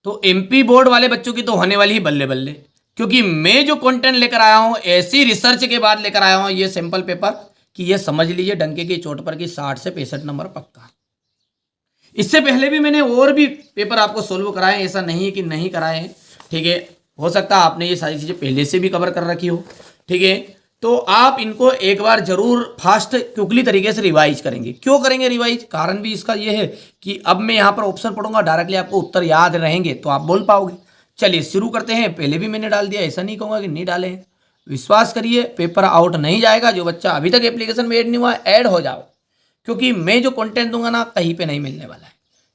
तो MP board वाले बच्चों की तो होने वाली ही बल्ले बल्ले, क्योंकि मैं जो कंटेंट लेकर आया हूं ऐसी रिसर्च के बाद लेकर आया हूं ये सैंपल पेपर कि ये समझ लीजिए डंके की चोट पर कि 60 से 65 नंबर पक्का। इससे पहले भी मैंने और भी पेपर आपको सोल्व कराए, ऐसा नहीं है कि नहीं कराए हैं। ठीक है, हो सकता है आपने ये सारी चीज़ें पहले से भी कवर कर रखी हो। ठीक है, तो आप इनको एक बार जरूर फास्ट क्विकली तरीके से रिवाइज करेंगे। क्यों करेंगे रिवाइज, कारण भी इसका ये है कि अब मैं यहाँ पर ऑप्शन पढ़ूंगा, डायरेक्टली आपको उत्तर याद रहेंगे तो आप बोल पाओगे। चलिए शुरू करते हैं। पहले भी मैंने डाल दिया, ऐसा नहीं कहूँगा कि नहीं डाले हैं। विश्वास करिए पेपर आउट नहीं जाएगा। जो बच्चा अभी तक एप्लीकेशन में ऐड नहीं हुआ ऐड हो जाओ, क्योंकि मैं जो कंटेंट दूंगा ना कहीं पे नहीं मिलने वाला है।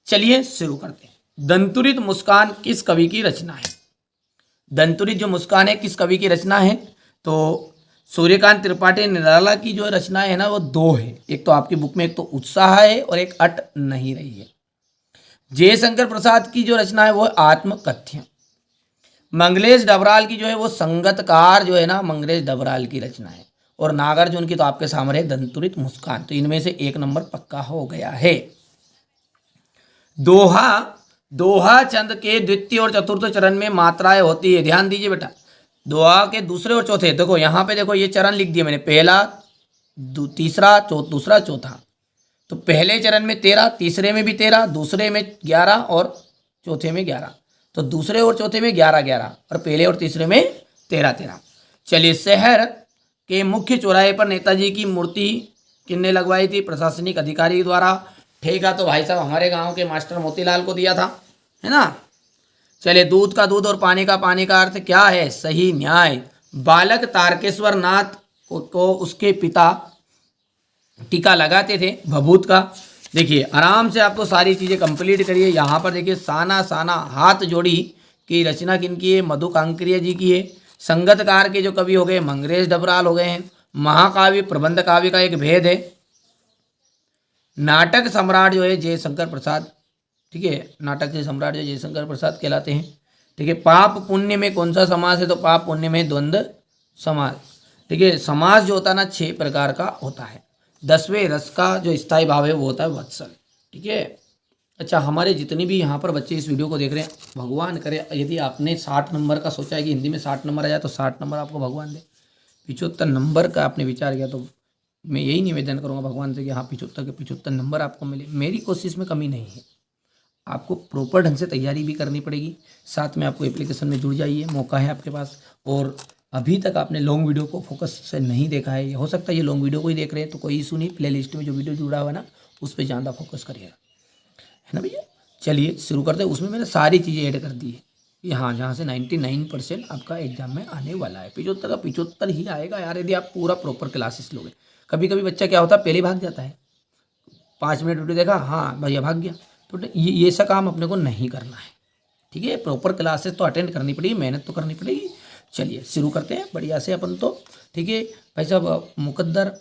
चलिए शुरू करते हैं। दंतुरित मुस्कान किस कवि की रचना है? दंतुरित जो मुस्कान है किस कवि की रचना है? तो सूर्यकांत त्रिपाठी निराला की जो रचना है ना वो दो है। एक तो आपकी बुक में एक तो उत्साह है और एक अट नहीं रही है। जयशंकर प्रसाद की जो रचना है वो आत्मकथ्य। मंगलेश डबराल की जो है वो संगतकार जो है ना मंगलेश डबराल की रचना है। और नागार्जुन की तो आपके सामने है दंतुरित मुस्कान। तो इनमें से एक नंबर पक्का हो गया है। दोहा, दोहा चंद के द्वितीय और चतुर्थ चरण में मात्राएं होती है। ध्यान दीजिए बेटा, दोहा के दूसरे और चौथे, देखो यहाँ पे देखो ये चरण लिख दिए मैंने, पहला तीसरा दूसरा चौथा। तो पहले चरण में 13, तीसरे में भी 13, दूसरे में 11 और चौथे में 11। तो दूसरे और चौथे में 11 11 और पहले और तीसरे में 13 13। चलिए, शहर के मुख्य चौराहे पर नेताजी की मूर्ति किसने लगवाई थी? प्रशासनिक अधिकारी द्वारा। ठेका तो भाई साहब हमारे गांव के मास्टर मोतीलाल को दिया था, है ना। चलिए, दूध का दूध और पानी का अर्थ क्या है? सही न्याय। बालक तारकेश्वर नाथ को उसके पिता टीका लगाते थे भभूत का। देखिए आराम से आपको सारी चीज़ें कंप्लीट करिए। यहाँ पर देखिए, साना साना हाथ जोड़ी की रचना किनकी है? मधु कांकरिया जी की है। संगतकार के जो कवि हो गए मंगलेश डबराल हो गए हैं। महाकाव्य प्रबंध काव्य का एक भेद है। नाटक सम्राट जो है जयशंकर प्रसाद। ठीक है, नाटक के सम्राट जो जयशंकर प्रसाद कहलाते हैं। ठीक है, पाप पुण्य में कौन सा समास है? तो पाप पुण्य में द्वंद्व समास। ठीक है, समास जो होता है ना 6 प्रकार का होता है। 10वें रस का जो स्थायी भाव है वो होता है वत्सल। ठीक है, अच्छा हमारे जितने भी यहाँ पर बच्चे इस वीडियो को देख रहे हैं, भगवान करे यदि आपने 60 नंबर का सोचा है कि हिंदी में 60 नंबर आ जाए तो 60 नंबर आपको भगवान दे। 75 नंबर का आपने विचार किया तो मैं यही निवेदन करूँगा भगवान से कि हाँ 75 के 75 नंबर आपको मिले। मेरी कोशिश में कमी नहीं है। आपको प्रॉपर ढंग से तैयारी भी करनी पड़ेगी, साथ में आपको एप्लीकेशन में जुड़ जाइए, मौका है आपके पास। और अभी तक आपने लॉन्ग वीडियो को फोकस से नहीं देखा है, हो सकता है ये लॉन्ग वीडियो को ही देख रहे हैं तो कोई इशू नहीं, प्ले लिस्ट में जो वीडियो जुड़ा हुआ है ना उस पर ज़्यादा फोकस करिएगा, है ना भैया। चलिए शुरू करते हैं। उसमें मैंने सारी चीज़ें ऐड कर दी है यहाँ, जहाँ से 99% आपका एग्जाम में आने वाला है। 75 का 75 ही आएगा यार, यदि आप पूरा प्रॉपर क्लासेस लोगे। कभी कभी बच्चा क्या होता है पहले भाग जाता है, 5 मिनट वीडियो देखा हाँ भैया भाग गया। तो ये ऐसा काम अपने को नहीं करना है। ठीक है, प्रॉपर क्लासेस तो अटेंड करनी पड़ेगी, मेहनत तो करनी पड़ेगी। चलिए शुरू करते हैं बढ़िया से अपन तो। ठीक है भाई साहब, मुकद्दर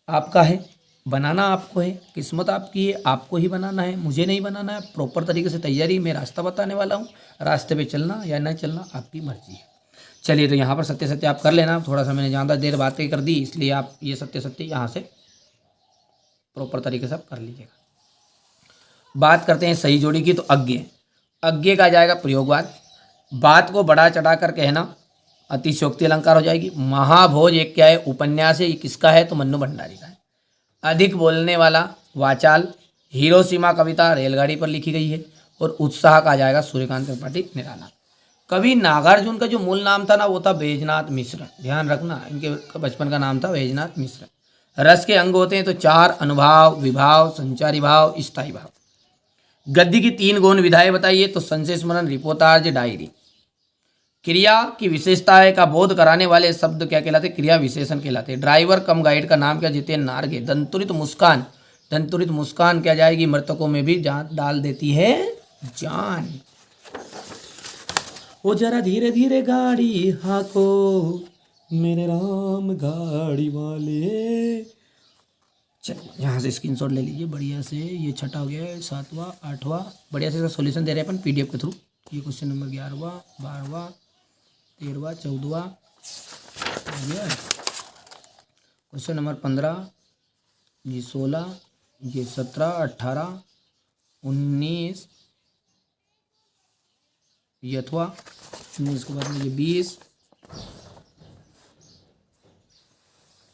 आपका है, बनाना आपको है, किस्मत आपकी है, आपको ही बनाना है, मुझे नहीं बनाना है। प्रॉपर तरीके से तैयारी, मैं रास्ता बताने वाला हूँ, रास्ते पे चलना या नहीं चलना आपकी मर्जी है। चलिए, तो यहाँ पर सत्य सत्य आप कर लेना। थोड़ा सा मैंने ज़्यादा देर बातें कर दी, इसलिए आप ये सत्य सत्य यहाँ से प्रॉपर तरीके से आप कर लीजिएगा। बात करते हैं सही जोड़ी की, तो अज्ञे, अज्ञे का जाएगा प्रयोगवाद। बात को बढ़ा चढ़ा कर कहना अतिशयोक्ति अलंकार हो जाएगी। महाभोज एक क्या है? उपन्यास है। ये किसका है? तो मन्नू भंडारी का है। अधिक बोलने वाला वाचाल, हिरोशिमा कविता रेलगाड़ी पर लिखी गई है। और उत्साह का जाएगा सूर्यकांत त्रिपाठी निराला। कवि नागार्जुन का जो मूल नाम था ना वो था बैजनाथ मिश्र। ध्यान रखना, इनके बचपन का नाम था बैजनाथ मिश्र। रस के अंग होते हैं तो 4: अनुभाव, विभाव, संचारी भाव, स्थायी भाव। गद्य की 3 गौण विधाएं बताइए, तो संशय स्मरण, रिपोर्टाज, डायरी। क्रिया की विशेषताएं का बोध कराने वाले शब्द क्या कहलाते? क्रिया विशेषण कहलाते। ड्राइवर कम गाइड का नाम क्या? जितेंद्र नारगे। दंतुरित मुस्कान, दंतुरित मुस्कान क्या जाएगी? मृतकों में भी जान डाल देती है जान। ओ जरा धीरे धीरे गाड़ी हाको मेरे राम गाड़ी वाले। चलिए यहाँ से स्क्रीनशॉट ले लीजिए बढ़िया से। ये छठा हो गया है, 7वां 8वां। बढ़िया से इसका सॉल्यूशन दे रहे हैं अपन पीडीएफ के थ्रू। ये क्वेश्चन नंबर 11वां 12वां 13वां 14वां हो गया। क्वेश्चन नंबर 15, ये 16, ये 17 18 19 ये अथवा 19 के बाद में ये 20,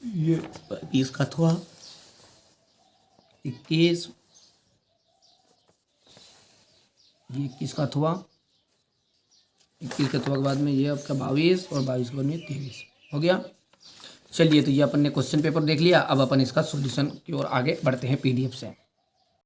ये 20 का अथवा 21, ये 21 का अथवा 21 के अथवा के बाद में ये आपका 22 और 22 के बाद में 23 हो गया। चलिए तो ये अपन ने क्वेश्चन पेपर देख लिया। अब अपन इसका सॉल्यूशन की ओर आगे बढ़ते हैं पीडीएफ से।